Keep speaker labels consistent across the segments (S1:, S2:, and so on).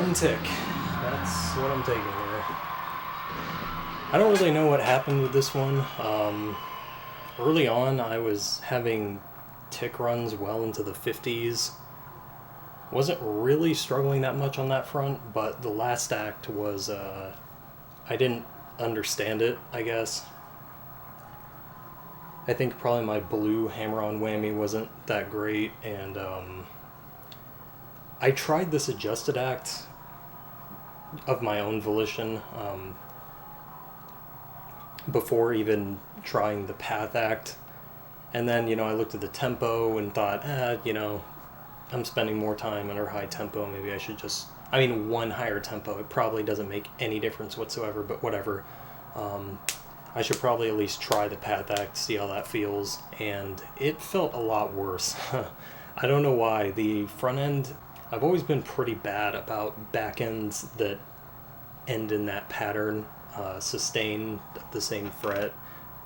S1: one tick. That's what I'm taking here. I don't really know what happened with this one. Early on, I was having tick runs well into the 50s. Wasn't really struggling that much on that front, but the last act was, I didn't understand it, I guess. I think probably my blue hammer-on whammy wasn't that great, and I tried this adjusted act of my own volition before even trying the path act, and then, I looked at the tempo and thought, I'm spending more time under high tempo, maybe I should just... one higher tempo, it probably doesn't make any difference whatsoever, but whatever. I should probably at least try the path act, see how that feels, and it felt a lot worse. I don't know why. The front end, I've always been pretty bad about back ends that end in that pattern, sustain the same fret.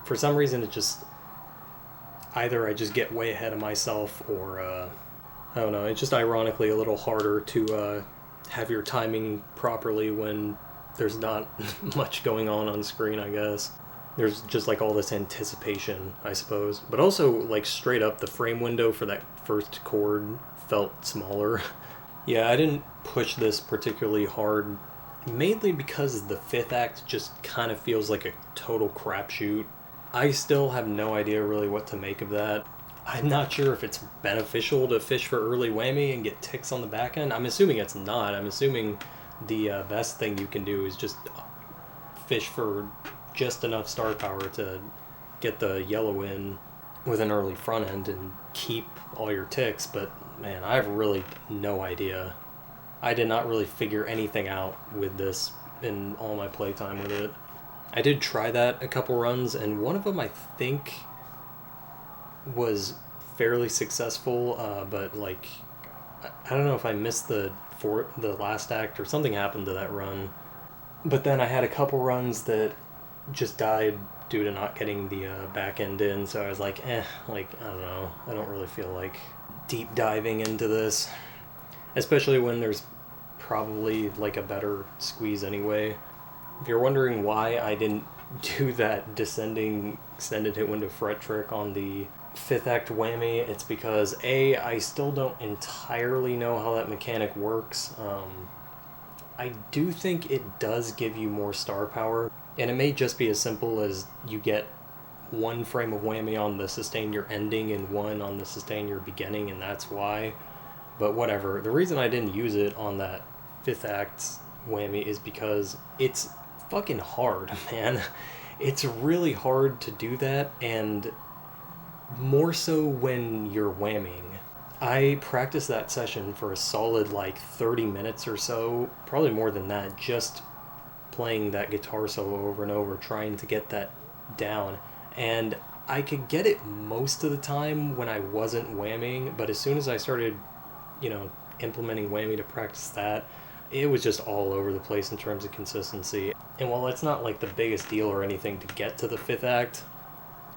S1: For some reason, it just... either I just get way ahead of myself, or... I don't know, it's just ironically a little harder to have your timing properly when there's not much going on screen, I guess. There's just like all this anticipation, I suppose. But also, like, straight up, the frame window for that first chord felt smaller. Yeah, I didn't push this particularly hard, mainly because the fifth act just kind of feels like a total crapshoot. I still have no idea really what to make of that. I'm not sure if it's beneficial to fish for early whammy and get ticks on the back end. I'm assuming it's not. I'm assuming the best thing you can do is just fish for just enough star power to get the yellow in with an early front end and keep all your ticks, but man, I have really no idea. I did not really figure anything out with this in all my playtime with it. I did try that a couple runs, and one of them I think was fairly successful, but like, I don't know if I missed the last act or something happened to that run. But then I had a couple runs that just died due to not getting the back end in, so I was like, I don't know, I don't really feel like deep diving into this, especially when there's probably like a better squeeze anyway. If you're wondering why I didn't do that descending extended hit window fret trick on the fifth act whammy, it's because I still don't entirely know how that mechanic works. I do think it does give you more star power, and it may just be as simple as you get one frame of whammy on the sustain you're ending and one on the sustain you're beginning, and that's why. But whatever. The reason I didn't use it on that fifth act whammy is because it's fucking hard, man. It's really hard to do that, and more so when you're whamming. I practiced that session for a solid 30 minutes or so, probably more than that, just playing that guitar solo over and over, trying to get that down. And I could get it most of the time when I wasn't whamming, but as soon as I started, implementing whammy to practice that, it was just all over the place in terms of consistency. And while it's not the biggest deal or anything to get to the fifth act,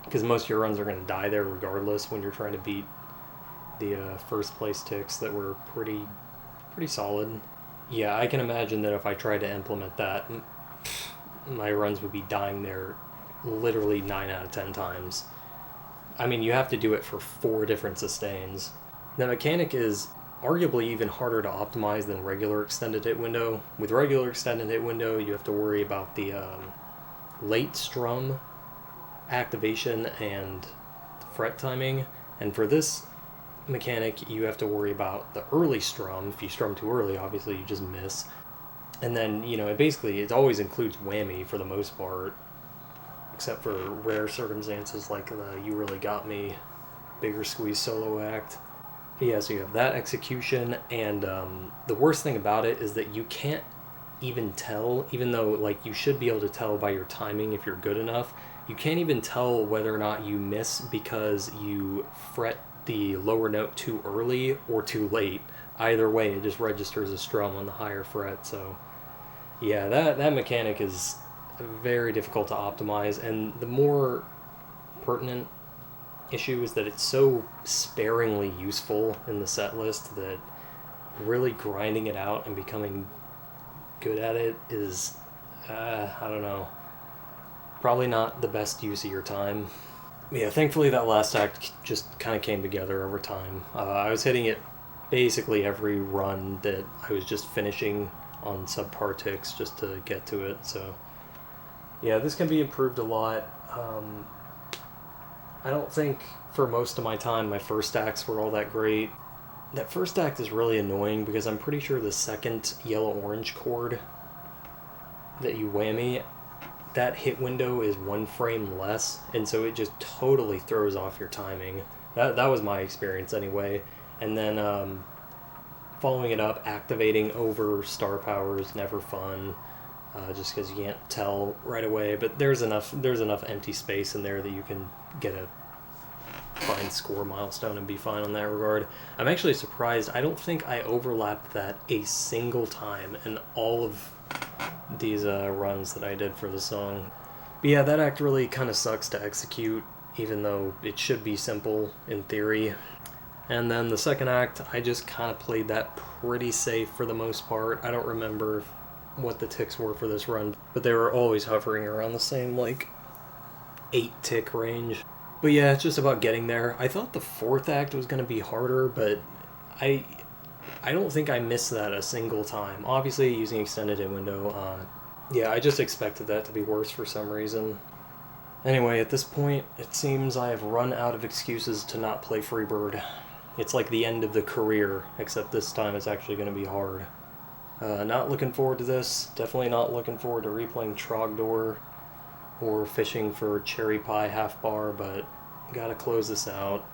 S1: because most of your runs are going to die there regardless when you're trying to beat the first place ticks that were pretty solid. Yeah, I can imagine that if I tried to implement that, my runs would be dying there literally 9 out of 10 times. You have to do it for 4 different sustains. The mechanic is arguably even harder to optimize than regular extended hit window. With regular extended hit window, you have to worry about the late strum activation and fret timing, and for this mechanic you have to worry about the early strum. If you strum too early, obviously you just miss, and then it always includes whammy for the most part, except for rare circumstances like the You Really Got Me bigger squeeze solo act. Yeah, so you have that execution, and the worst thing about it is that you can't even tell, even though you should be able to tell by your timing if you're good enough. You can't even tell whether or not you miss because you fret the lower note too early or too late. Either way, it just registers a strum on the higher fret. So yeah, that mechanic is very difficult to optimize, and the more pertinent issue is that it's so sparingly useful in the set list that really grinding it out and becoming good at it is, I don't know, probably not the best use of your time. Yeah, thankfully that last act just kind of came together over time. I was hitting it basically every run that I was just finishing on subpar ticks just to get to it, so yeah, this can be improved a lot. I don't think for most of my time my first acts were all that great. That first act is really annoying because I'm pretty sure the second yellow-orange chord that you whammy, that hit window is 1 frame less, and so it just totally throws off your timing. That was my experience anyway. And then following it up, activating over star power is never fun, just because you can't tell right away. But there's enough empty space in there that you can get a fine score milestone and be fine on that regard. I'm actually surprised. I don't think I overlapped that a single time in all of these runs that I did for the song. But yeah, that act really kind of sucks to execute, even though it should be simple in theory. And then the second act, I just kind of played that pretty safe for the most part. I don't remember what the ticks were for this run, but they were always hovering around the same, like, 8-tick range. But yeah, it's just about getting there. I thought the fourth act was going to be harder, but I don't think I missed that a single time. Obviously, using extended hit window, yeah, I just expected that to be worse for some reason. Anyway, at this point, it seems I have run out of excuses to not play Freebird. It's like the end of the career, except this time it's actually going to be hard. Not looking forward to this. Definitely not looking forward to replaying Trogdor or fishing for Cherry Pie Half Bar, but gotta close this out.